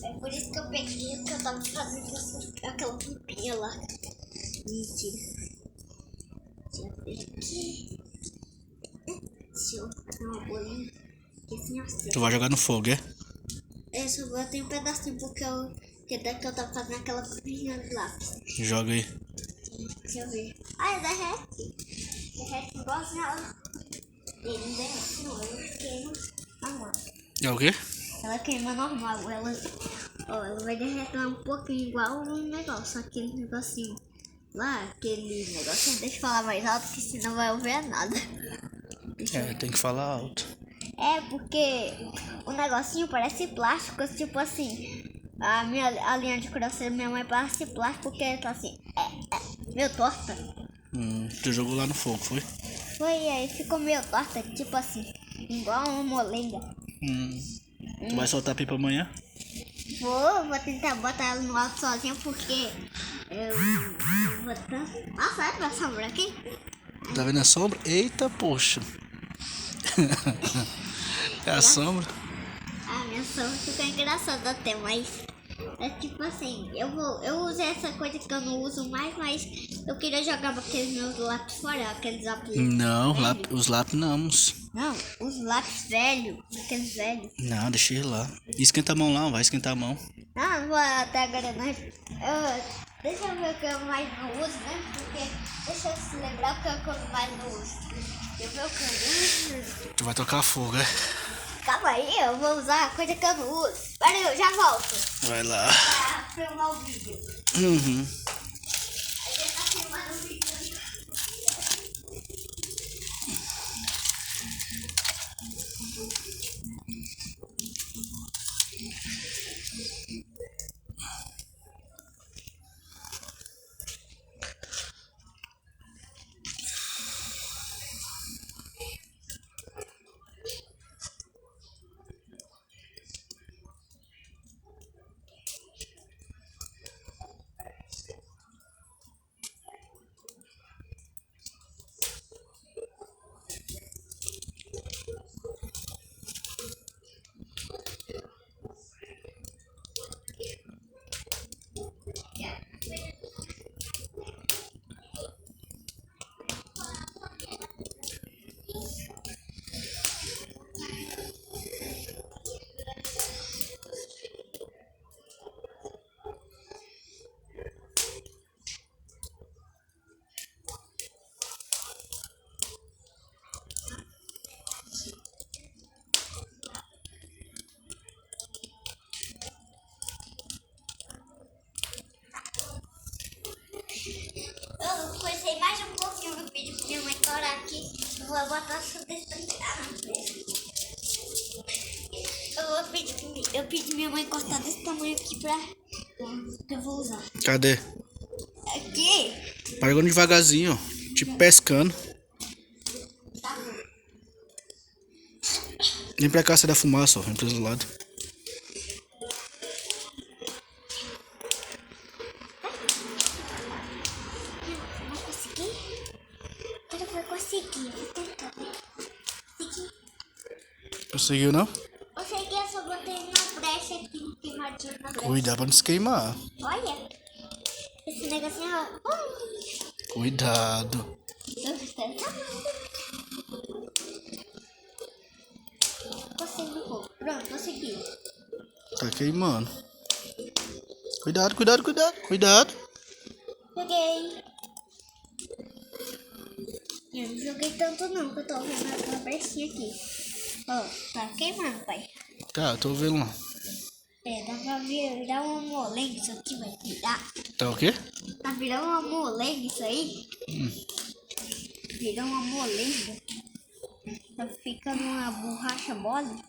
É por isso que eu peguei o que eu tava fazendo aquela tampinha lá. Mentira. Deixa eu ver aqui. Deixa eu fazer uma bolinha. Porque assim assim. Tu vai jogar no fogo, é? Eu só botei um pedacinho porque daqui eu tava fazendo aquela tampinha de lápis. Joga aí. Deixa eu ver. Ai, derrete. Derrete igualzinho ela. Ele não derrete não, ela queima normal. É o quê? Ela queima normal, ela vai derreter um pouquinho igual um negócio, aquele negocinho lá, aquele negocinho, deixa eu falar mais alto que senão vai ouvir nada. Tem que falar alto. É porque o negocinho parece plástico, tipo assim, a linha de coração da minha mãe parece plástico porque tá assim, meio torta. Tu jogou lá no fogo, foi? Foi aí, ficou meio torta, tipo assim, igual uma molenga. Tu vai soltar a pipa amanhã? Vou tentar botar ela no alto sozinha porque eu vou tanto. Nossa, olha pra sombra aqui. Tá vendo a sombra? Eita, poxa. É a sombra? A minha sombra fica engraçada até, mas é tipo assim, eu uso essa coisa que eu não uso mais, mas eu queria jogar aqueles meus lápis fora, aqueles lápis Não, velhos. os lápis não. Não, os lápis velhos, aqueles velhos. Não, deixa ele lá. Esquenta a mão lá, vai esquentar a mão. Não vou até agora não. Deixa eu ver o que eu mais não uso, né? Porque deixa eu se lembrar o que eu mais não uso. Deixa eu ver o que eu uso. Tu vai tocar fogo, é? Calma aí, eu vou usar a coisa que eu não uso. Pera aí, eu já volto. Vai lá. Pra filmar o vídeo. Uhum. A gente tá filmando o vídeo. Eu comecei mais um pouquinho no vídeo pra minha mãe corar aqui. Eu vou botar só desse pra tirar na frente. Eu pedi minha mãe cortar desse tamanho aqui pra que eu vou usar. Cadê? Aqui? Pegando devagarzinho, ó. Tipo pescando. Tá bom. Vem pra cá, sai da fumaça, ó. Vem pro outro lado. Não consegui? Agora eu vou conseguir. Vou tentar. Consegui. Conseguiu, não? Consegui, eu só botei na brecha aqui, no queimadinho na brecha. Cuidado pra não se queimar. Olha. Esse negocinho, ó. Cuidado. Consegui, pô. Pronto, consegui. Tá queimando. Cuidado, cuidado, cuidado. Cuidado. Joguei. Eu não joguei tanto não, que eu tô vendo aquela brechinha aqui. Ó, tá queimando, pai. Tá, tô vendo lá. Dá pra virar uma molenga isso aqui, vai virar. Tá o quê? Tá virando uma molenga isso aí. Virou uma molenga. Tá ficando uma borracha mole.